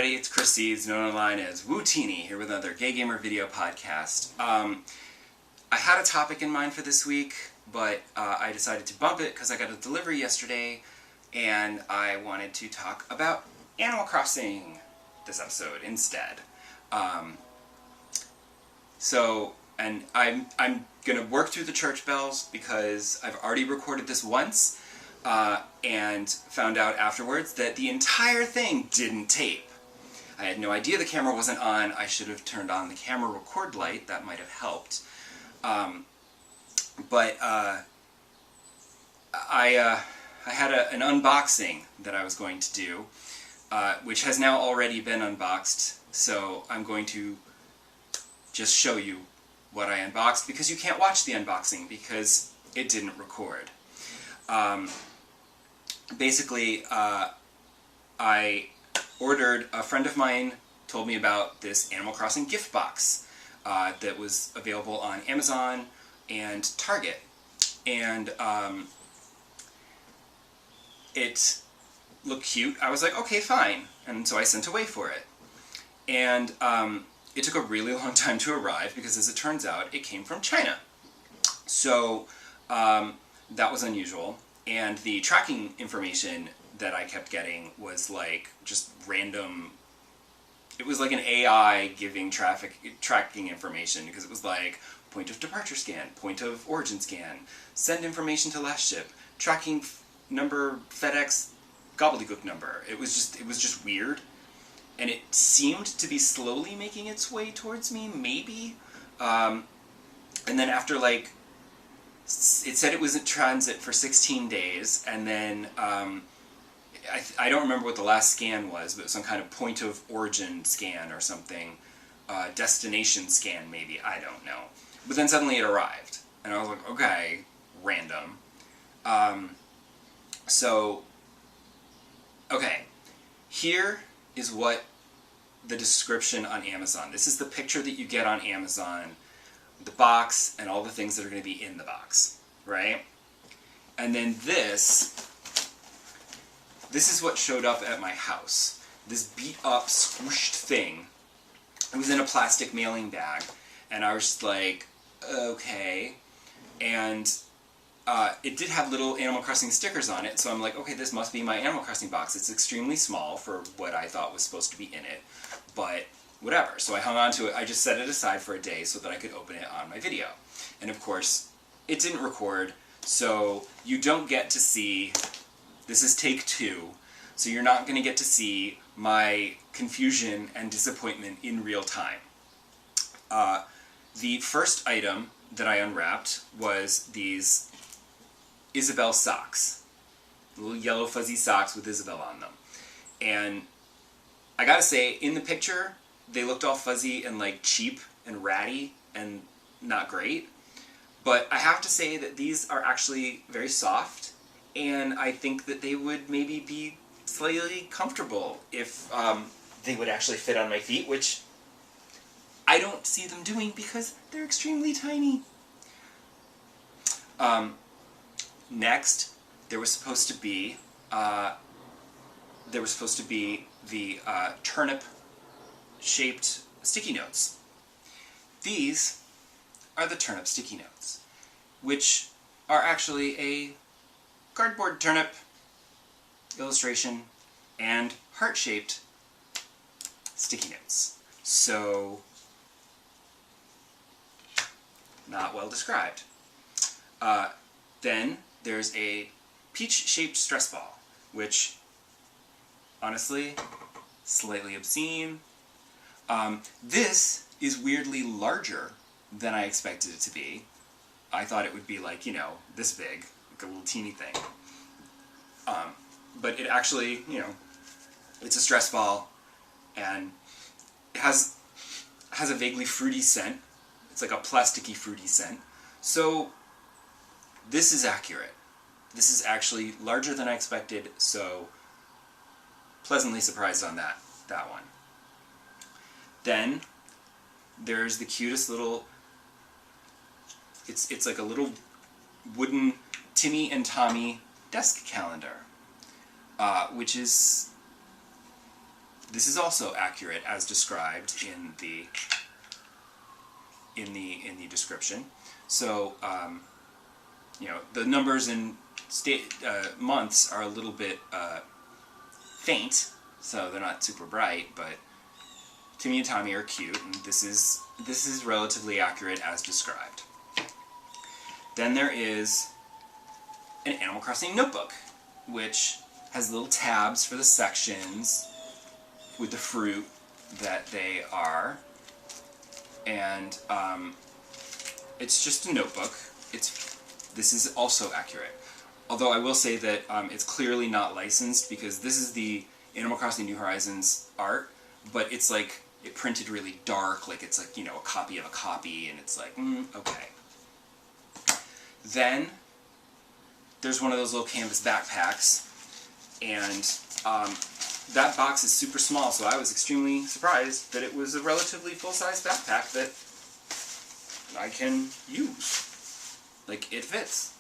everybody, it's Chris Seeds, known online as Wootini, here with another Gay Gamer video podcast. I had a topic in mind for this week, but I decided to bump it because I got a delivery yesterday, and I wanted to talk about Animal Crossing this episode instead. And I'm gonna work through the church bells because I've already recorded this once, and found out afterwards that the entire thing didn't tape. I had no idea the camera wasn't on. I should have turned on the camera record light. That might have helped. I had an unboxing that I was going to do, which has now already been unboxed, so I'm going to just show you what I unboxed, because you can't watch the unboxing because it didn't record. Basically, I ordered, a friend of mine told me about this Animal Crossing gift box that was available on Amazon and Target. And it looked cute. I was like, okay, fine. And so I sent away for it. And it took a really long time to arrive because, as it turns out, it came from China. So that was unusual. And the tracking information that I kept getting was like just random. It was like an AI giving tracking information, because it was like point of departure scan, point of origin scan, send information to last ship, tracking number, FedEx gobbledygook number. It was just weird. And it seemed to be slowly making its way towards me, maybe. And then after, like, it said it was in transit for 16 days, and then I don't remember what the last scan was, but it was some kind of point of origin scan or something. Destination scan, maybe, I don't know. But then suddenly it arrived, and I was like, okay, random. Okay, here is what the description on Amazon. This is the picture that you get on Amazon, the box, and all the things that are going to be in the box, right? And then this is what showed up at my house. This beat-up, squished thing. It was in a plastic mailing bag, and I was just like, okay. And it did have little Animal Crossing stickers on it, so I'm like, okay, this must be my Animal Crossing box. It's extremely small for what I thought was supposed to be in it, but whatever. So I hung on to it. I just set it aside for a day so that I could open it on my video. And of course, it didn't record, so you don't get to see, this is take 2, so you're not going to get to see my confusion and disappointment in real time. The first item that I unwrapped was these Isabel Socks. Little yellow fuzzy socks with Isabel on them. And I gotta say, in the picture, they looked all fuzzy and like cheap and ratty and not great. But I have to say that these are actually very soft, and I think that they would maybe be slightly comfortable if they would actually fit on my feet, which I don't see them doing because they're extremely tiny. Next, there was supposed to be the turnip-shaped sticky notes. These are the turnip sticky notes, which are actually a cardboard turnip illustration and heart-shaped sticky notes. So, not well described. Then there's a peach-shaped stress ball, which, honestly, slightly obscene. This is weirdly larger than I expected it to be. I thought it would be like, you know, this big, like a little teeny thing. But it actually, you know, it's a stress ball, and it has a vaguely fruity scent. It's like a plasticky fruity scent. So this is accurate. This is actually larger than I expected, so pleasantly surprised on that one. Then there's the cutest little, it's like a little wooden Timmy and Tommy desk calendar, which is this is also accurate as described in the description. So you know, the numbers in months are a little bit faint, so they're not super bright, but Timmy and Tommy are cute, and this is relatively accurate as described. Then there is an Animal Crossing notebook, which has little tabs for the sections with the fruit that they are, and it's just a notebook. This is also accurate. Although I will say that it's clearly not licensed, because this is the Animal Crossing New Horizons art, but it's like, it printed really dark, like it's like, you know, a copy of a copy, and it's like, okay. Then, there's one of those little canvas backpacks, and that box is super small, so I was extremely surprised that it was a relatively full-size backpack that I can use. Like, it fits.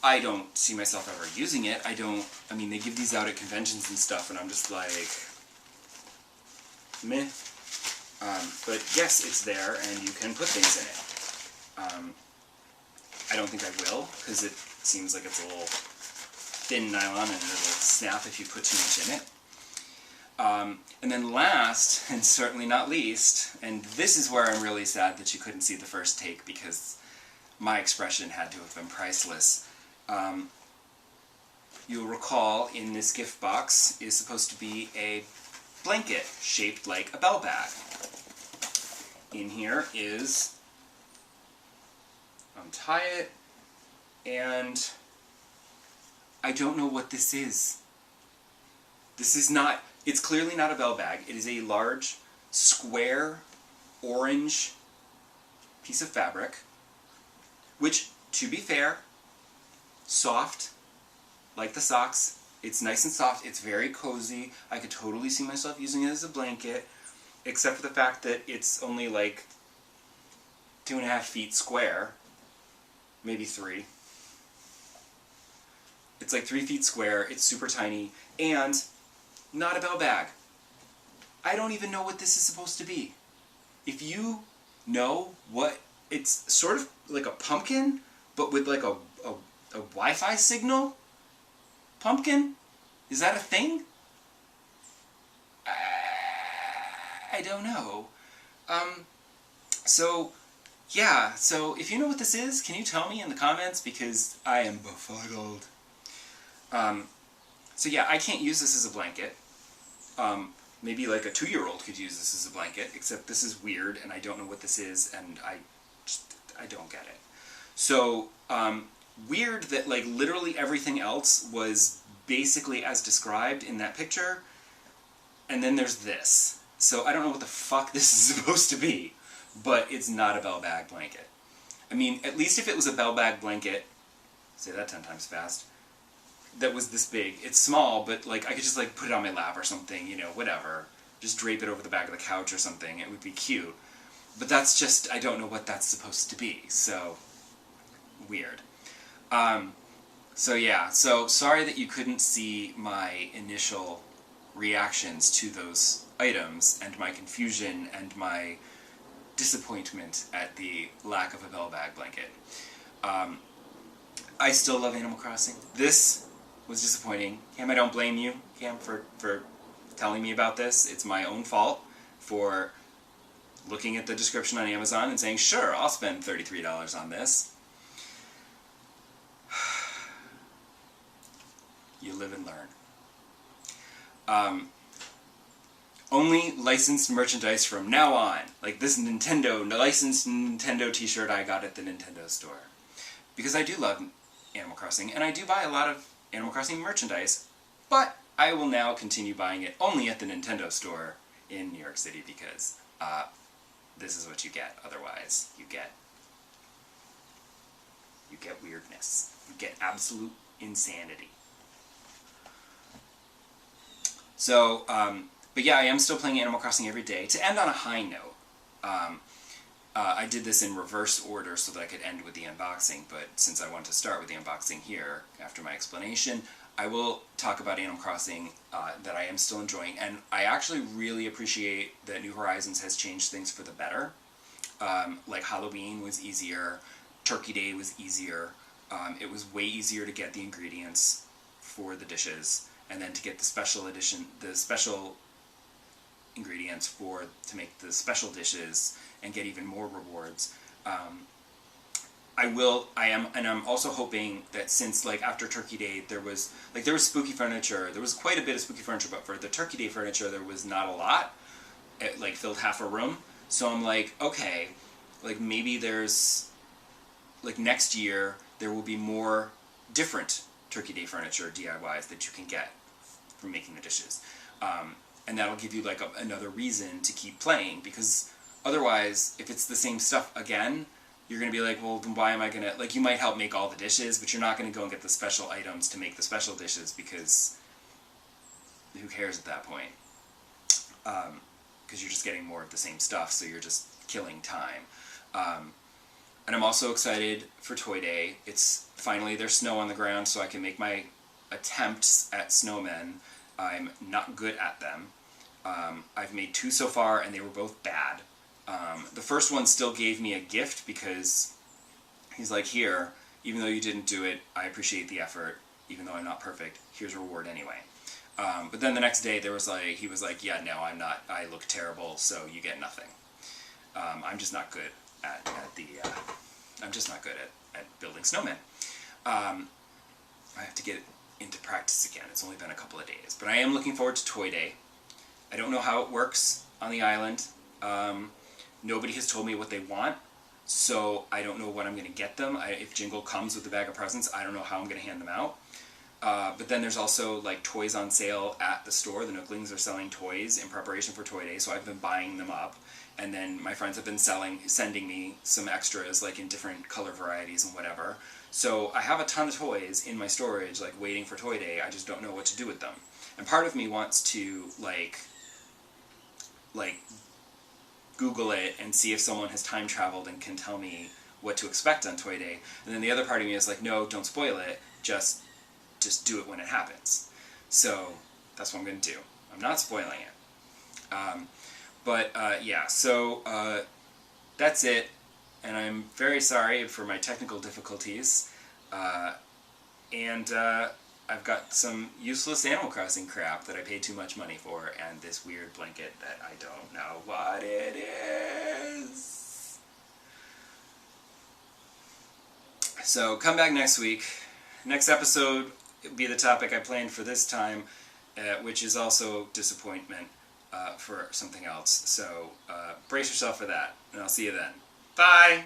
I don't see myself ever using it. I mean, they give these out at conventions and stuff, and I'm just like, meh. But yes, it's there, and you can put things in it. I don't think I will, because it seems like it's a little thin nylon, and it'll snap if you put too much in it. And then last, and certainly not least, and this is where I'm really sad that you couldn't see the first take, because my expression had to have been priceless. You'll recall in this gift box is supposed to be a blanket shaped like a bell bag. In here is, untie it, and I don't know what this is. This is not, it's clearly not a bell bag. It is a large, square, orange piece of fabric, which, to be fair, soft, like the socks. It's nice and soft. It's very cozy. I could totally see myself using it as a blanket, except for the fact that it's only like 2.5 feet square, maybe 3. It's like 3 feet square. It's super tiny, and not a bell bag. I don't even know what this is supposed to be. If you know what, it's sort of like a pumpkin, but with like a Wi-Fi signal pumpkin? Is that a thing? I don't know. So, yeah, so if you know what this is, can you tell me in the comments, because I am befuddled. So yeah, I can't use this as a blanket. Maybe like a 2-year-old could use this as a blanket, except this is weird, and I don't know what this is, and I don't get it. So, weird that like literally everything else was basically as described in that picture, and then there's this. So I don't know what the fuck this is supposed to be, but it's not a bell bag blanket. I mean, at least if it was a bell bag blanket, say that 10 times fast, that was this big. It's small, but like I could just like put it on my lap or something, you know, whatever. Just drape it over the back of the couch or something. It would be cute. But that's just, I don't know what that's supposed to be, so weird. So yeah, so sorry that you couldn't see my initial reactions to those items, and my confusion and my disappointment at the lack of a bell bag blanket. I still love Animal Crossing. This was disappointing. Cam, I don't blame you, Cam, for telling me about this. It's my own fault for looking at the description on Amazon and saying, sure, I'll spend $33 on this. You live and learn. Only licensed merchandise from now on. Like this licensed Nintendo t-shirt I got at the Nintendo store. Because I do love Animal Crossing, and I do buy a lot of Animal Crossing merchandise, but I will now continue buying it only at the Nintendo store in New York City, because this is what you get. Otherwise, you get weirdness. You get absolute insanity. So, but yeah, I am still playing Animal Crossing every day. To end on a high note, I did this in reverse order so that I could end with the unboxing, but since I want to start with the unboxing here, after my explanation, I will talk about Animal Crossing that I am still enjoying, and I actually really appreciate that New Horizons has changed things for the better. Like Halloween was easier, Turkey Day was easier. It was way easier to get the ingredients for the dishes, and then to get the special ingredients to make the special dishes and get even more rewards. I'm also hoping that since like after Turkey Day there was spooky furniture. There was quite a bit of spooky furniture, but for the Turkey Day furniture there was not a lot. It like filled half a room. So I'm like, okay, like maybe there's like next year there will be more different Turkey Day furniture DIYs that you can get from making the dishes. And that'll give you like another reason to keep playing, because otherwise if it's the same stuff again, you're going to be like, well, then why am I going to, like, you might help make all the dishes, but you're not going to go and get the special items to make the special dishes, because who cares at that point? Because you're just getting more of the same stuff, so you're just killing time. And I'm also excited for Toy Day. It's finally, there's snow on the ground, so I can make my attempts at snowmen. I'm not good at them. I've made 2 so far, and they were both bad. The first one still gave me a gift, because he's like, here, even though you didn't do it, I appreciate the effort, even though I'm not perfect, here's a reward anyway. But then the next day he was like, yeah, no, I'm not, I look terrible, so you get nothing. I'm just not good at building snowmen. I have to get into practice again. It's only been a couple of days, but I am looking forward to Toy Day. I don't know how it works on the island. Nobody has told me what they want, so I don't know what I'm going to get them. If Jingle comes with a bag of presents, I don't know how I'm going to hand them out. But then there's also like toys on sale at the store. The Nooklings are selling toys in preparation for Toy Day, so I've been buying them up. And then my friends have been sending me some extras, like in different color varieties and whatever. So I have a ton of toys in my storage, like waiting for Toy Day. I just don't know what to do with them. And part of me wants to like Google it and see if someone has time traveled and can tell me what to expect on Toy Day. And then the other part of me is like, no, don't spoil it. Just do it when it happens. So that's what I'm going to do. I'm not spoiling it. Yeah, so that's it. And I'm very sorry for my technical difficulties. I've got some useless Animal Crossing crap that I paid too much money for, and this weird blanket that I don't know what it is. So come back next week. Next episode will be the topic I planned for this time, which is also disappointment for something else. So brace yourself for that, and I'll see you then. Bye!